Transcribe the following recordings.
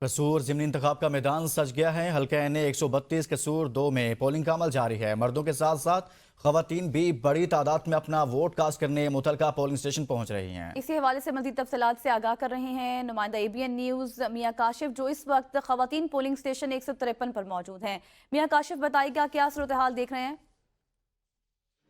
कसूर ज़िमनी इंतखाब का मैदान सज गया है। हल्का एनए 132 कसूर 2 में पोलिंग का अमल जारी है। मर्दों के साथ साथ खवातीन भी बड़ी तादाद में अपना वोट कास्ट करने मुतलका पोलिंग स्टेशन पहुंच रही हैं। इसी हवाले से मज़ीद तफसीलात से आगाह कर रहे हैं नुमाइंदा एबीएन न्यूज़ मियां काशिफ, जो इस वक्त खवातीन पोलिंग स्टेशन 153 पर मौजूद हैं। मियां काशिफ, बताइएगा क्या सूरत हाल देख रहे हैं?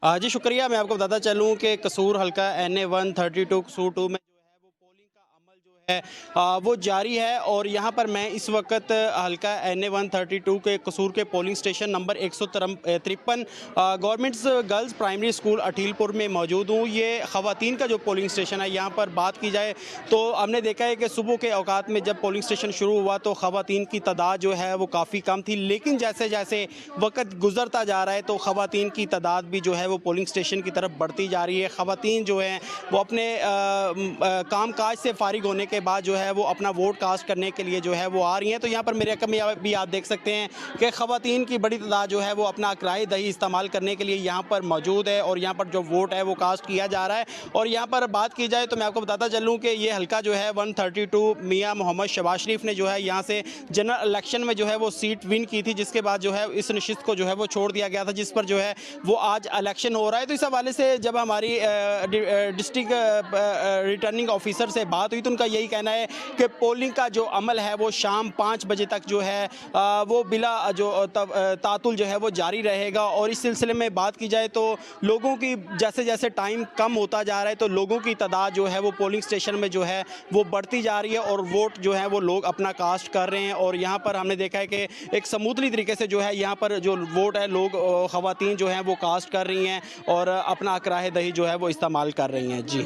जी शुक्रिया। मैं आपको बताता चलूँ कि कसूर हल्का NA 132 कसूर 2 में पोलिंग का अमल जो है वो जारी है। और यहाँ पर मैं इस वक्त हल्का NA 132 के कसूर के polling station number 153 governments girls primary school Athilpur में मौजूद हूँ। ये ख़वातीन का जो पोलिंग स्टेशन है, यहाँ पर बात की जाए तो हमने देखा है कि सुबह के औकात में जब पोलिंग स्टेशन शुरू हुआ तो ख़वातीन की तादाद जो है वो काफ़ी कम थी, लेकिन जैसे जैसे वक्त गुजरता जा रहा है तो ख़वातीन की तादाद भी जो है वो पोलिंग स्टेशन की तरफ बढ़ती जा रही है। ख़वातीन जो हैं वो अपने काम काज से फारिग होने के बाद जो है वो अपना वोट कास्ट करने के लिए जो है वो आ रही हैं। तो यहाँ पर मेरे कम भी आप देख सकते हैं कि ख़वातीन की बड़ी तादाद जो है वो अपना किराए दही इस्तेमाल करने के लिए यहाँ पर मौजूद है और यहाँ पर जो वोट है वो कास्ट किया जा रहा है। और यहाँ पर बात की जाए तो मैं आपको बताता चलूँ कि ये हल्का जो है 132 मियाँ मोहम्मद शहबाज शरीफ ने जो है यहाँ से जनरल इलेक्शन में जो है वो सीट विन की थी, जिसके बाद जो है इस नशिस्त को जो है वो छोड़ दिया गया था, जिस पर जो है वो आज इलेक्शन हो रहा है। तो इस हवाले से जब हमारी डिस्ट्रिक्ट रिटर्निंग ऑफिसर से बात हुई तो उनका यही कहना है कि पोलिंग का जो अमल है वो शाम 5 बजे तक जो है वो बिला जो तातुल जो है वो जारी रहेगा। और इस सिलसिले में बात की जाए तो लोगों की जैसे जैसे टाइम कम होता जा रहा है तो लोगों की तादाद जो है वो पोलिंग स्टेशन में जो है वो बढ़ती जा रही है और वोट जो है वो लोग अपना कास्ट कर रहे हैं। और यहाँ पर हमने देखा है कि एक स्मूथली तरीके से जो है यहाँ पर जो वोट है लोग ख़वातीन जो हैं वो कास्ट कर रही हैं और अपना किराए दही जो है वो इस्तेमाल कर रही हैं। जी।